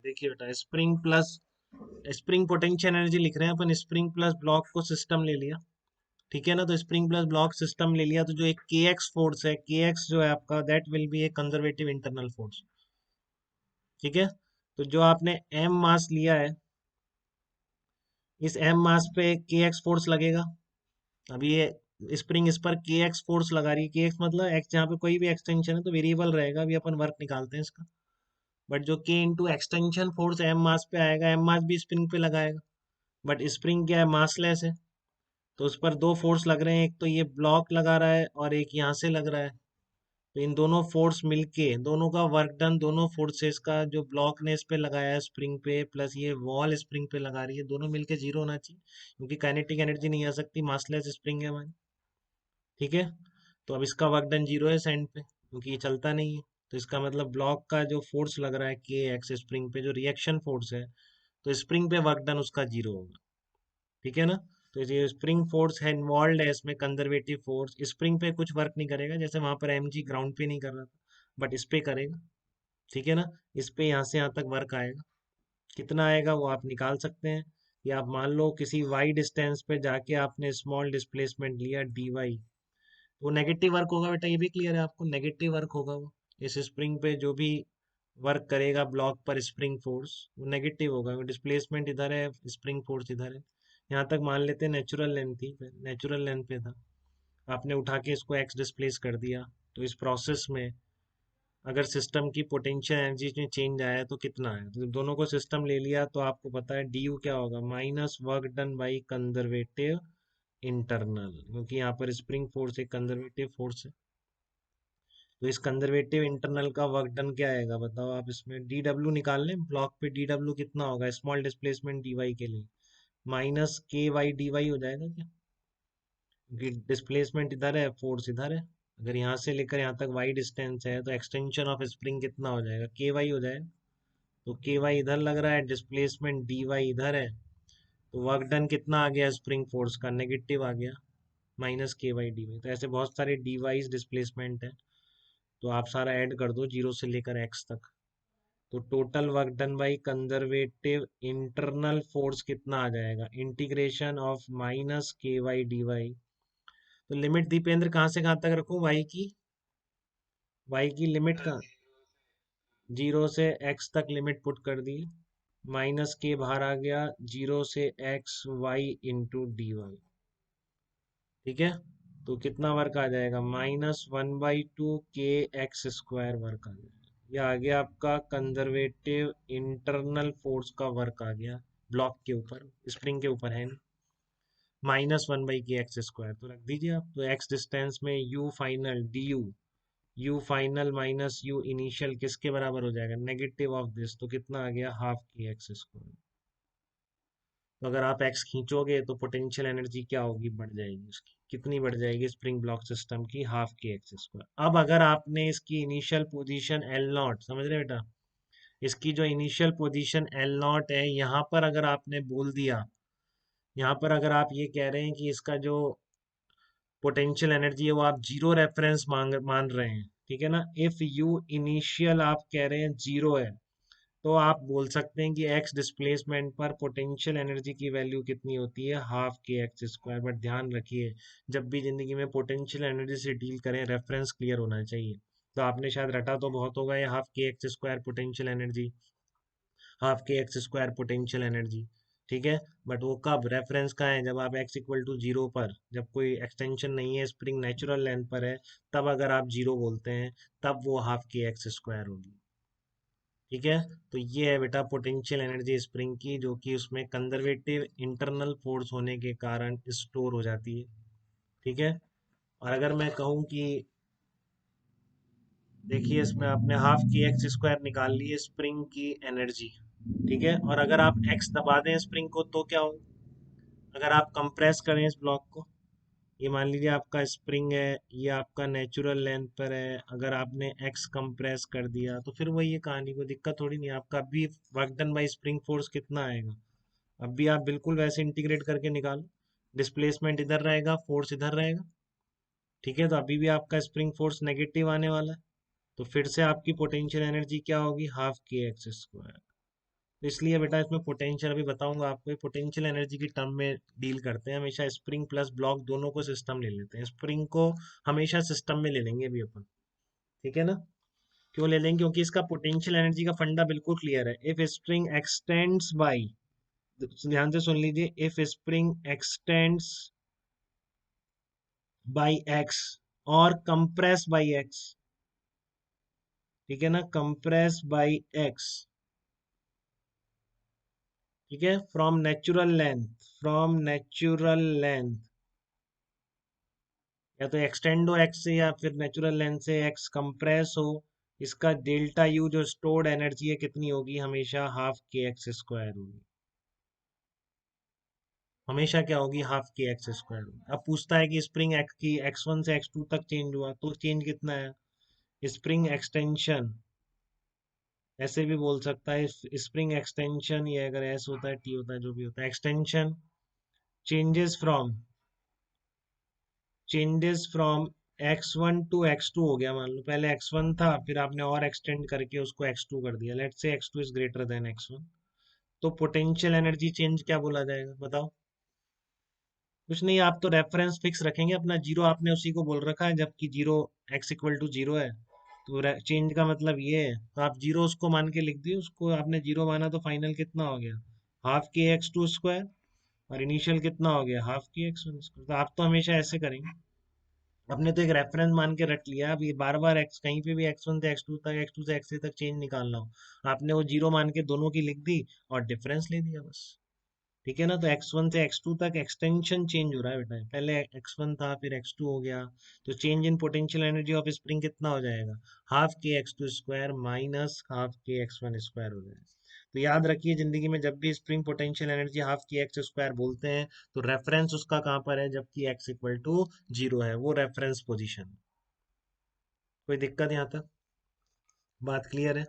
देखिए बेटा, spring potential energy लिख रहे हैं अपन, स्प्रिंग प्लस ब्लॉक को सिस्टम ले लिया। ठीक है ना, तो स्प्रिंग प्लस ब्लॉक सिस्टम ले लिया, तो जो एक के एक्स फोर्स है, के एक्स जो है आपका, that will be A conservative internal force. ठीक है, तो जो आपने एम मास लिया है, इस एम मास पे के एक्स फोर्स लगेगा। अभी ये स्प्रिंग इस पर के एक्स फोर्स लगा रही है, के एक्स मतलब एक्स, जहाँ पे कोई भी एक्सटेंशन है तो वेरिएबल रहेगा, अभी अपन वर्क निकालते हैं इसका। बट जो के इंटू एक्सटेंशन फोर्स एम मास पे आएगा, एम मास भी स्प्रिंग पे लगाएगा। बट स्प्रिंग क्या है, मासलेस है, तो उस पर दो फोर्स लग रहे हैं, एक तो ये ब्लॉक लगा रहा है और एक यहाँ से लग रहा है। तो इन दोनों फोर्स मिलके, दोनों का वर्क डन, दोनों फोर्सेस का, जो ब्लॉक ने इस पे लगाया है स्प्रिंग पे, प्लस ये वॉल स्प्रिंग पे लगा रही है, दोनों मिलके जीरो होना चाहिए, क्योंकि काइनेटिक एनर्जी नहीं आ सकती, मासलेस स्प्रिंग है हमारी। ठीक है, तो अब इसका वर्क डन जीरो है सेंड पे, क्योंकि ये चलता नहीं है। तो इसका मतलब ब्लॉक का जो फोर्स लग रहा है के एक्स स्प्रिंग पे, जो रिएक्शन फोर्स है, तो स्प्रिंग पे वर्क डन उसका जीरो होगा। ठीक है ना, तो ये स्प्रिंग फोर्स है इन्वॉल्व है इसमें, कंजर्वेटिव फोर्स स्प्रिंग पे कुछ वर्क नहीं करेगा, जैसे वहां पर एम जी ग्राउंड पे नहीं कर रहा था, बट इस पे करेगा। ठीक है ना, इस पे यहाँ से यहाँ तक वर्क आएगा, कितना आएगा वो आप निकाल सकते हैं। या आप मान लो किसी वाई डिस्टेंस पे जाके आपने स्मॉल डिस्प्लेसमेंट लिया डी वाई, वो नेगेटिव वर्क होगा बेटा, ये भी क्लियर है आपको, नेगेटिव वर्क होगा वो। इस स्प्रिंग पे जो भी वर्क करेगा ब्लॉक पर स्प्रिंग फोर्स, वो नेगेटिव होगा, डिस्प्लेसमेंट इधर है, स्प्रिंग फोर्स इधर है। यहाँ तक मान लेते हैं नेचुरल लेंथ थी, नेचुरल लेंथ पे था, आपने उठा के इसको एक्स डिस्प्लेस कर दिया। तो इस प्रोसेस में अगर सिस्टम की पोटेंशियल एनर्जी में चेंज आया तो कितना है, तो दोनों को सिस्टम ले लिया तो आपको पता है डी यू क्या होगा, minus work done by conservative internal, क्योंकि यहाँ पर स्प्रिंग फोर्स एक कंजर्वेटिव फोर्स है। तो इस कंजर्वेटिव इंटरनल का वर्क डन क्या आएगा बताओ आप, इसमें डी डब्ल्यू निकाल लें, ब्लॉक पे डी डब्ल्यू कितना होगा स्मॉल डिस्प्लेसमेंट डी वाई के लिए, माइनस के वाई डी वाई हो जाएगा क्या, क्योंकि डिस्प्लेसमेंट इधर है, फोर्स इधर है। अगर यहाँ से लेकर यहाँ तक वाई डिस्टेंस है, तो एक्सटेंशन ऑफ स्प्रिंग कितना हो जाएगा, के वाई हो जाएगा। तो के वाई इधर लग रहा है, डिस्प्लेसमेंट डी वाई इधर है, तो वर्क डन कितना आ गया स्प्रिंग फोर्स का, नेगेटिव आ गया, माइनस के वाई डी वाई। तो ऐसे बहुत सारे डी वाईज डिस्प्लेसमेंट है, तो आप सारा ऐड कर दो जीरो से लेकर एक्स तक, तो total work done by conservative internal force कितना आ जाएगा, इंटीग्रेशन ऑफ माइनस के वाई डी वाई। तो लिमिट दीपेंद्र कहाँ से कहाँ तक रखूं, वाई की लिमिट का जीरो से एक्स तक लिमिट पुट कर दी, माइनस के बाहर आ गया, जीरो से X Y into D Y. ठीक है, तो कितना वर्क आ जाएगा, -1/2 के एक्स स्क्वायर वर्क आ जाएगा। ये आ गया आपका कंजर्वेटिव इंटरनल फोर्स का वर्क आ गया, ब्लॉक के ऊपर, स्प्रिंग के ऊपर है, -1/के एक्स स्क्वायर, तो रख दीजिए आप। तो एक्स डिस्टेंस में you final D you, you final minus you initial किसके बराबर हो जाएगा, नेगेटिव ऑफ दिस, तो कितना आ गया, हाफ के एक्स स्क्वायर। तो अगर आप एक्स खींचोगे तो पोटेंशियल एनर्जी क्या होगी, बढ़ जाएगी उसकी, कितनी बढ़ जाएगी स्प्रिंग ब्लॉक सिस्टम की, हाफ के एक्स स्क्वायर। अब अगर आपने इसकी इनिशियल पोजीशन एल नॉट, समझ रहे बेटा, इसकी जो इनिशियल पोजीशन एल नॉट है, यहाँ पर अगर आपने बोल दिया, यहाँ पर अगर आप ये कह रहे हैं कि इसका जो पोटेंशियल एनर्जी है वो आप जीरो रेफरेंस मान रहे हैं, ठीक है ना, इफ यू इनिशियल आप कह रहे हैं जीरो है, तो आप बोल सकते हैं कि एक्स डिस्प्लेसमेंट पर पोटेंशियल एनर्जी की वैल्यू कितनी होती है, half K X square. But ध्यान रखिए, जब भी जिंदगी में पोटेंशियल एनर्जी से डील करें, रेफरेंस क्लियर होना चाहिए। तो आपने शायद रटा तो बहुत होगा ये, half K X square potential energy, half K X square potential energy. ठीक है, बट वो कब रेफरेंस का है, जब आप एक्स इक्वल टू जीरो पर, जब कोई एक्सटेंशन नहीं है, स्प्रिंग नेचुरल लेंथ पर है, तब अगर आप जीरो बोलते हैं, तब वो हाफ के एक्स स्क्वायर होगी। ठीक है, तो ये है बेटा पोटेंशियल एनर्जी स्प्रिंग की, जो कि उसमें कंजर्वेटिव इंटरनल फोर्स होने के कारण स्टोर हो जाती है। ठीक है, और अगर मैं कहूँ कि देखिए, इसमें आपने हाफ की एक्स स्क्वायर निकाल ली है स्प्रिंग की एनर्जी। ठीक है, और अगर आप एक्स दबा दें स्प्रिंग को तो क्या हो, अगर आप कंप्रेस करें इस ब्लॉक को, ये मान लीजिए आपका स्प्रिंग है, ये आपका नेचुरल लेंथ पर है, अगर आपने एक्स कंप्रेस कर दिया तो फिर वही है कहानी, को दिक्कत थोड़ी नहीं है, आपका अभी work done by spring force कितना आएगा, अब भी आप बिल्कुल वैसे इंटीग्रेट करके निकालो, डिस्प्लेसमेंट इधर रहेगा, फोर्स इधर रहेगा। ठीक है, तो अभी भी आपका स्प्रिंग फोर्स नेगेटिव आने वाला है, तो फिर से आपकी पोटेंशियल एनर्जी क्या होगी, हाफ के एक्स स्क्वायर। तो इसलिए बेटा इसमें पोटेंशियल अभी बताऊंगा आपको, पोटेंशियल एनर्जी की टर्म में डील करते हैं हमेशा। स्प्रिंग प्लस ब्लॉक दोनों को सिस्टम ले लेते हैं, स्प्रिंग को हमेशा सिस्टम में ले लेंगे अभी अपन, ठीक है ना। क्यों ले लेंगे? क्योंकि इसका पोटेंशियल एनर्जी का फंडा बिल्कुल क्लियर है। इफ स्प्रिंग एक्सटेंड्स बाई, ध्यान से सुन लीजिए, if spring x tends by x और कंप्रेस बाई एक्स, ठीक है ना, कंप्रेस बाई एक्स, ठीक है, from natural length, from natural length, या तो एक्सटेंड हो एक्स से या फिर नेचुरल लेंथ से एक्स कंप्रेस हो, इसका डेल्टा यू जो स्टोर्ड एनर्जी है कितनी होगी? हमेशा हाफ के एक्स स्क्वायर होगी। हमेशा क्या होगी? हाफ के एक्स स्क्वायर होगी। अब पूछता है कि स्प्रिंग एक्स की एक्स वन से एक्स टू तक चेंज हुआ, तो चेंज कितना है? स्प्रिंग एक्सटेंशन, ऐसे भी बोल सकता है स्प्रिंग एक्सटेंशन, ये अगर एस होता है टी होता है जो भी होता है, extension changes from X one to X two हो गया। मान लो पहले एक्स वन था, फिर आपने और एक्सटेंड करके उसको एक्स टू कर दिया, let's say x two is greater than x one, तो पोटेंशियल एनर्जी चेंज क्या बोला जाएगा बताओ? कुछ नहीं, आप तो रेफरेंस फिक्स रखेंगे अपना, जीरो आपने उसी को बोल रखा है, जबकि zero X equal to zero है, तो चेंज का मतलब ये है, तो आप जीरो उसको मान के लिख दिए, उसको आपने जीरो माना, तो फाइनल कितना हो गया? Half K X two square, और इनिशियल कितना हो गया? Half K X one square. तो आप तो हमेशा ऐसे करेंगे, आपने तो एक रेफरेंस मान के रख लिया। अब ये बार बार एक्स कहीं पे भी एक्स वन से एक्स टू तक, एक्स टू से एक्स थ्री तक चेंज निकालना हो, आपने वो जीरो मान के दोनों की लिख दी और डिफरेंस ले दिया बस, ठीक है ना। तो एक्स वन से एक्स टू तक एक्सटेंशन चेंज हो रहा है बेटा, पहले एक्स वन था फिर एक्स टू हो गया, तो change in potential energy of spring कितना हो जाएगा? Half K X two square minus half K X one square हो जाएगा। तो याद रखिए, जिंदगी में जब भी spring potential energy half K X square बोलते हैं, तो रेफरेंस उसका कहाँ पर है? जबकि एक्स इक्वल टू जीरो है, वो रेफरेंस पोजिशन। कोई दिक्कत यहाँ तक? बात क्लियर है?